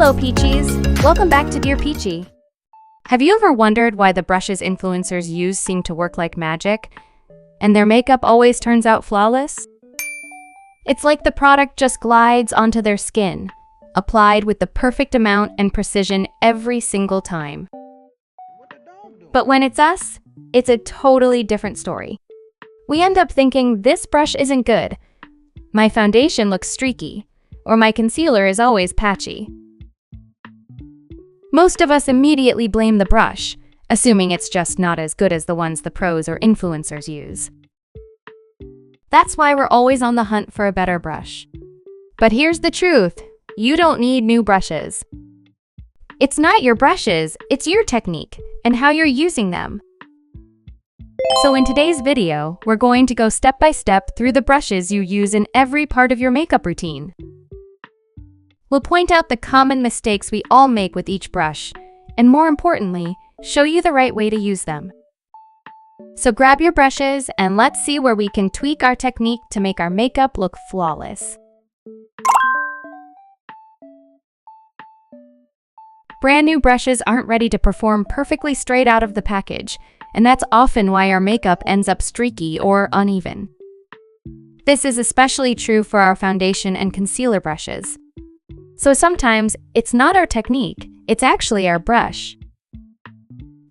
Hello, peachies! Welcome back to Dear Peachy. Have you ever wondered why the brushes influencers use seem to work like magic, and their makeup always turns out flawless? It's like the product just glides onto their skin, applied with the perfect amount and precision every single time. But when it's us, it's a totally different story. We end up thinking this brush isn't good, my foundation looks streaky, or my concealer is always patchy. Most of us immediately blame the brush, assuming it's just not as good as the ones the pros or influencers use. That's why we're always on the hunt for a better brush. But here's the truth, you don't need new brushes. It's not your brushes, it's your technique and how you're using them. So in today's video, we're going to go step by step through the brushes you use in every part of your makeup routine. We'll point out the common mistakes we all make with each brush, and more importantly, show you the right way to use them. So grab your brushes and let's see where we can tweak our technique to make our makeup look flawless. Brand new brushes aren't ready to perform perfectly straight out of the package, and that's often why our makeup ends up streaky or uneven. This is especially true for our foundation and concealer brushes. So sometimes, it's not our technique, it's actually our brush.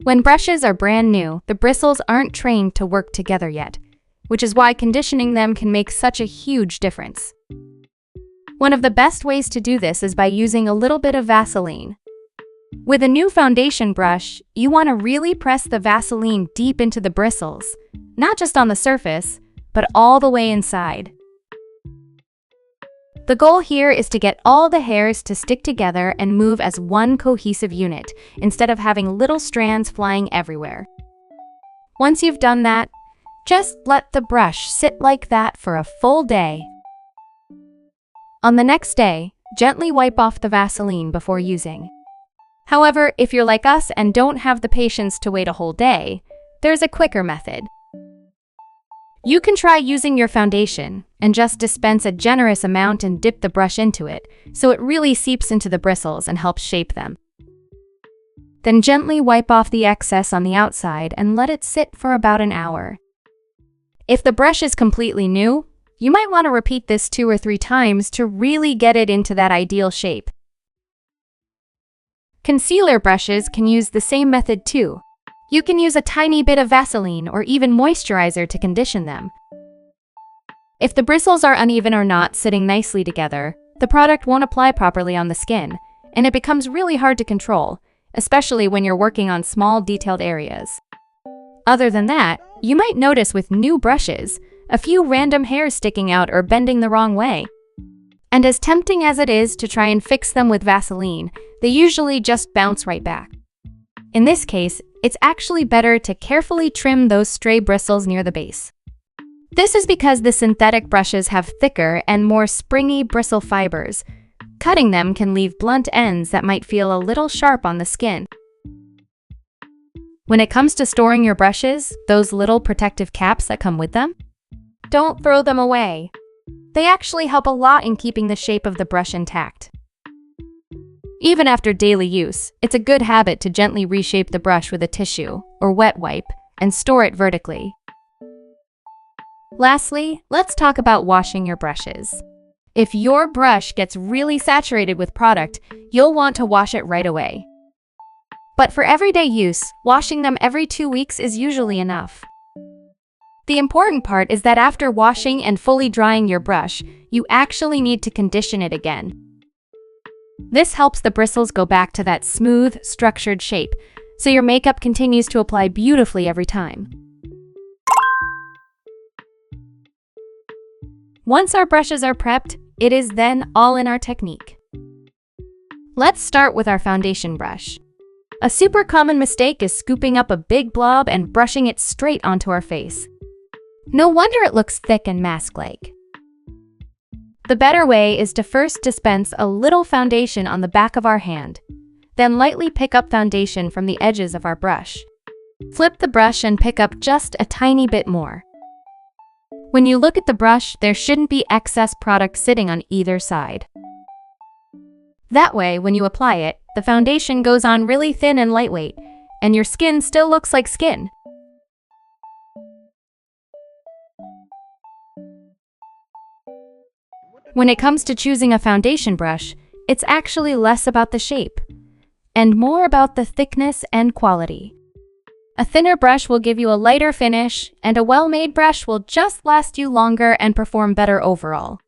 When brushes are brand new, the bristles aren't trained to work together yet, which is why conditioning them can make such a huge difference. One of the best ways to do this is by using a little bit of Vaseline. With a new foundation brush, you want to really press the Vaseline deep into the bristles, not just on the surface, but all the way inside. The goal here is to get all the hairs to stick together and move as one cohesive unit, instead of having little strands flying everywhere. Once you've done that, just let the brush sit like that for a full day. On the next day, gently wipe off the Vaseline before using. However, if you're like us and don't have the patience to wait a whole day, there's a quicker method. You can try using your foundation and just dispense a generous amount and dip the brush into it so it really seeps into the bristles and helps shape them. Then gently wipe off the excess on the outside and let it sit for about an hour. If the brush is completely new, you might want to repeat this 2 or 3 times to really get it into that ideal shape. Concealer brushes can use the same method too. You can use a tiny bit of Vaseline or even moisturizer to condition them. If the bristles are uneven or not sitting nicely together, the product won't apply properly on the skin, and it becomes really hard to control, especially when you're working on small, detailed areas. Other than that, you might notice with new brushes, a few random hairs sticking out or bending the wrong way. And as tempting as it is to try and fix them with Vaseline, they usually just bounce right back. In this case, it's actually better to carefully trim those stray bristles near the base. This is because the synthetic brushes have thicker and more springy bristle fibers. Cutting them can leave blunt ends that might feel a little sharp on the skin. When it comes to storing your brushes, those little protective caps that come with them, don't throw them away. They actually help a lot in keeping the shape of the brush intact. Even after daily use, it's a good habit to gently reshape the brush with a tissue or wet wipe and store it vertically. Lastly, let's talk about washing your brushes. If your brush gets really saturated with product, you'll want to wash it right away. But for everyday use, washing them every 2 weeks is usually enough. The important part is that after washing and fully drying your brush, you actually need to condition it again. This helps the bristles go back to that smooth, structured shape, so your makeup continues to apply beautifully every time. Once our brushes are prepped, it is then all in our technique. Let's start with our foundation brush. A super common mistake is scooping up a big blob and brushing it straight onto our face. No wonder it looks thick and mask-like. The better way is to first dispense a little foundation on the back of our hand, then lightly pick up foundation from the edges of our brush. Flip the brush and pick up just a tiny bit more. When you look at the brush, there shouldn't be excess product sitting on either side. That way, when you apply it, the foundation goes on really thin and lightweight, and your skin still looks like skin. When it comes to choosing a foundation brush, it's actually less about the shape, and more about the thickness and quality. A thinner brush will give you a lighter finish, and a well-made brush will just last you longer and perform better overall.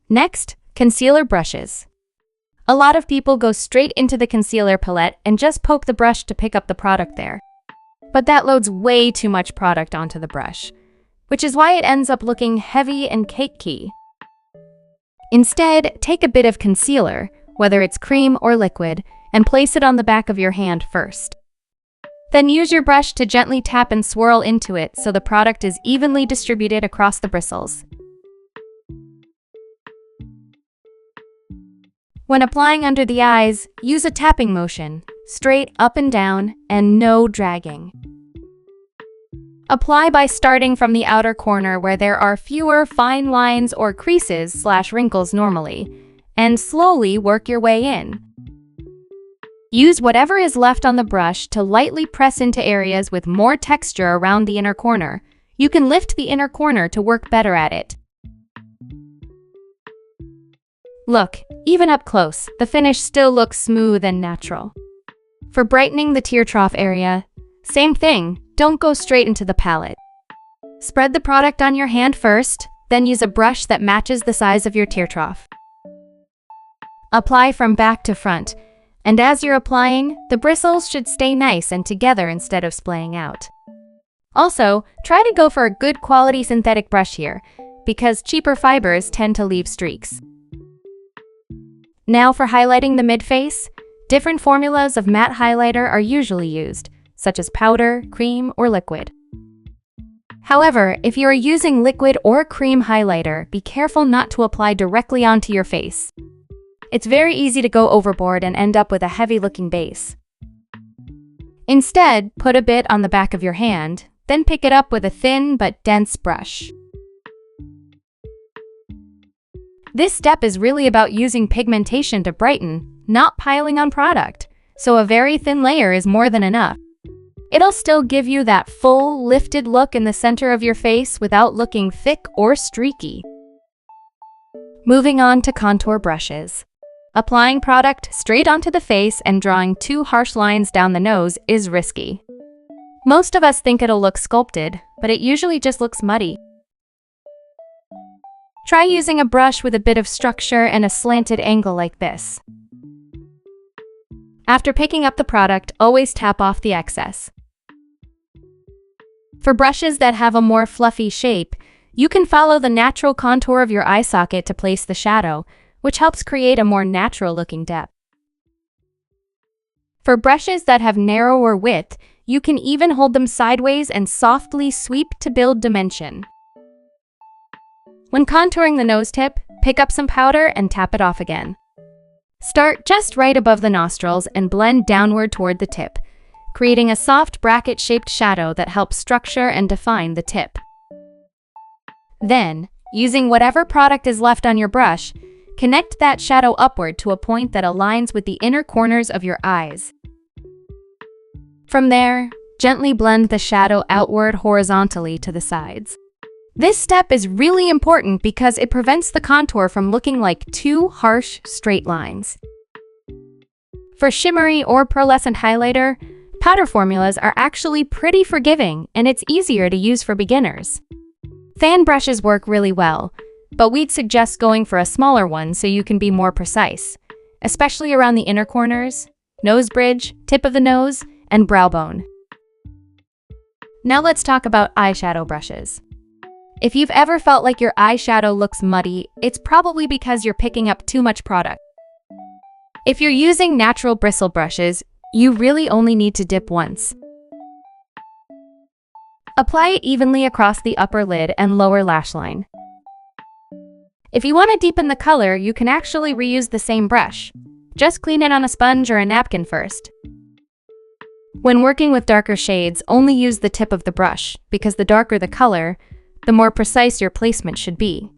Next, concealer brushes. A lot of people go straight into the concealer palette and just poke the brush to pick up the product there. But that loads way too much product onto the brush, which is why it ends up looking heavy and cakey. Instead, take a bit of concealer, whether it's cream or liquid, and place it on the back of your hand first. Then use your brush to gently tap and swirl into it so the product is evenly distributed across the bristles. When applying under the eyes, use a tapping motion, straight up and down, and no dragging. Apply by starting from the outer corner where there are fewer fine lines or creases/wrinkles normally, and slowly work your way in. Use whatever is left on the brush to lightly press into areas with more texture around the inner corner. You can lift the inner corner to work better at it. Look, even up close, the finish still looks smooth and natural. For brightening the tear trough area, same thing, don't go straight into the palette. Spread the product on your hand first, then use a brush that matches the size of your tear trough. Apply from back to front, and as you're applying, the bristles should stay nice and together instead of splaying out. Also, try to go for a good quality synthetic brush here, because cheaper fibers tend to leave streaks. Now for highlighting the mid-face, different formulas of matte highlighter are usually used, such as powder, cream, or liquid. However, if you are using liquid or cream highlighter, be careful not to apply directly onto your face. It's very easy to go overboard and end up with a heavy-looking base. Instead, put a bit on the back of your hand, then pick it up with a thin but dense brush. This step is really about using pigmentation to brighten, not piling on product, so a very thin layer is more than enough. It'll still give you that full, lifted look in the center of your face without looking thick or streaky. Moving on to contour brushes. Applying product straight onto the face and drawing too harsh lines down the nose is risky. Most of us think it'll look sculpted, but it usually just looks muddy. Try using a brush with a bit of structure and a slanted angle like this. After picking up the product, always tap off the excess. For brushes that have a more fluffy shape, you can follow the natural contour of your eye socket to place the shadow, which helps create a more natural-looking depth. For brushes that have narrower width, you can even hold them sideways and softly sweep to build dimension. When contouring the nose tip, pick up some powder and tap it off again. Start just right above the nostrils and blend downward toward the tip, creating a soft bracket-shaped shadow that helps structure and define the tip. Then, using whatever product is left on your brush, connect that shadow upward to a point that aligns with the inner corners of your eyes. From there, gently blend the shadow outward horizontally to the sides. This step is really important because it prevents the contour from looking like two harsh, straight lines. For shimmery or pearlescent highlighter, powder formulas are actually pretty forgiving and it's easier to use for beginners. Fan brushes work really well, but we'd suggest going for a smaller one so you can be more precise, especially around the inner corners, nose bridge, tip of the nose, and brow bone. Now let's talk about eyeshadow brushes. If you've ever felt like your eyeshadow looks muddy, it's probably because you're picking up too much product. If you're using natural bristle brushes, you really only need to dip once. Apply it evenly across the upper lid and lower lash line. If you want to deepen the color, you can actually reuse the same brush. Just clean it on a sponge or a napkin first. When working with darker shades, only use the tip of the brush, because the darker the color, the more precise your placement should be.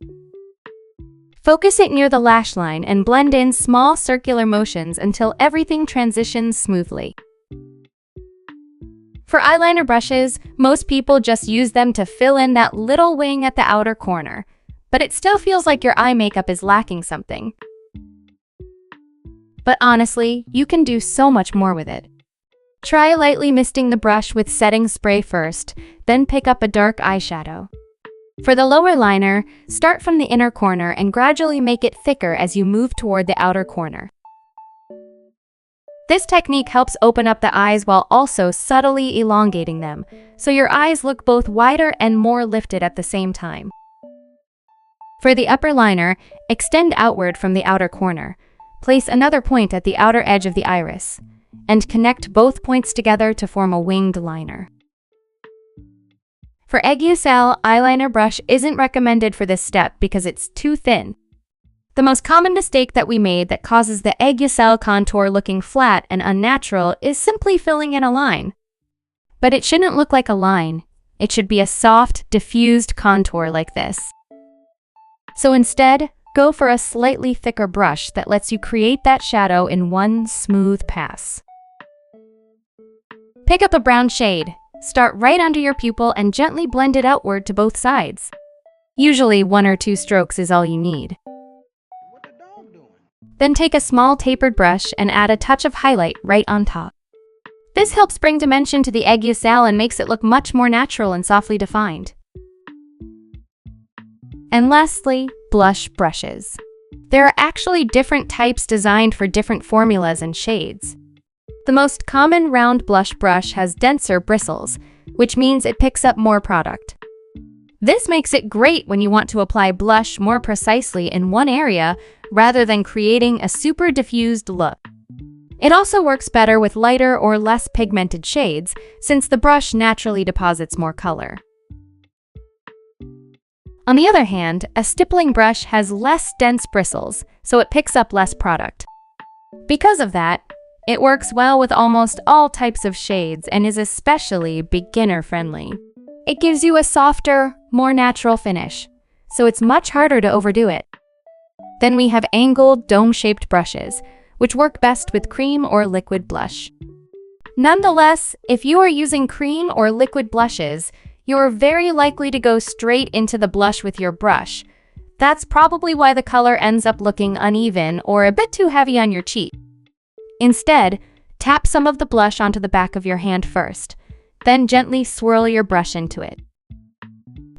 Focus it near the lash line and blend in small circular motions until everything transitions smoothly. For eyeliner brushes, most people just use them to fill in that little wing at the outer corner, but it still feels like your eye makeup is lacking something. But honestly, you can do so much more with it. Try lightly misting the brush with setting spray first, then pick up a dark eyeshadow. For the lower liner, start from the inner corner and gradually make it thicker as you move toward the outer corner. This technique helps open up the eyes while also subtly elongating them, so your eyes look both wider and more lifted at the same time. For the upper liner, extend outward from the outer corner. Place another point at the outer edge of the iris, and connect both points together to form a winged liner. For aiguiselle, eyeliner brush isn't recommended for this step because it's too thin. The most common mistake that we made that causes the aiguiselle contour looking flat and unnatural is simply filling in a line. But it shouldn't look like a line. It should be a soft, diffused contour like this. So instead, go for a slightly thicker brush that lets you create that shadow in one smooth pass. Pick up a brown shade. Start right under your pupil and gently blend it outward to both sides. Usually 1 or 2 strokes is all you need. Then take a small tapered brush and add a touch of highlight right on top. This helps bring dimension to the aiguiselle and makes it look much more natural and softly defined. And lastly, blush brushes. There are actually different types designed for different formulas and shades. The most common round blush brush has denser bristles, which means it picks up more product. This makes it great when you want to apply blush more precisely in one area rather than creating a super diffused look. It also works better with lighter or less pigmented shades since the brush naturally deposits more color. On the other hand, a stippling brush has less dense bristles, so it picks up less product. Because of that, it works well with almost all types of shades and is especially beginner-friendly. It gives you a softer, more natural finish, so it's much harder to overdo it. Then we have angled, dome-shaped brushes, which work best with cream or liquid blush. Nonetheless, if you are using cream or liquid blushes, you are very likely to go straight into the blush with your brush. That's probably why the color ends up looking uneven or a bit too heavy on your cheek. Instead, tap some of the blush onto the back of your hand first, then gently swirl your brush into it.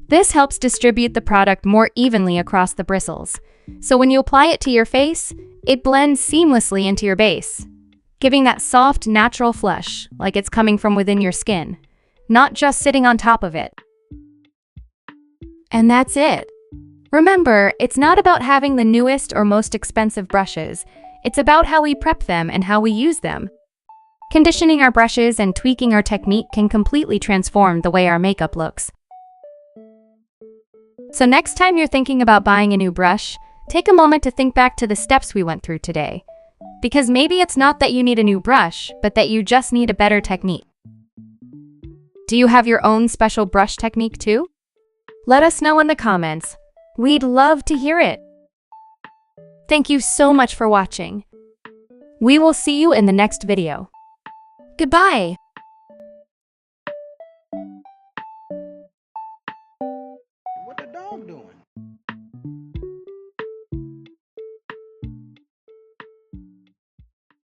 This helps distribute the product more evenly across the bristles, so when you apply it to your face, it blends seamlessly into your base, giving that soft, natural flush, like it's coming from within your skin, not just sitting on top of it. And that's it. Remember, it's not about having the newest or most expensive brushes. It's about how we prep them and how we use them. Conditioning our brushes and tweaking our technique can completely transform the way our makeup looks. So next time you're thinking about buying a new brush, take a moment to think back to the steps we went through today. Because maybe it's not that you need a new brush, but that you just need a better technique. Do you have your own special brush technique too? Let us know in the comments. We'd love to hear it. Thank you so much for watching. We will see you in the next video. Goodbye!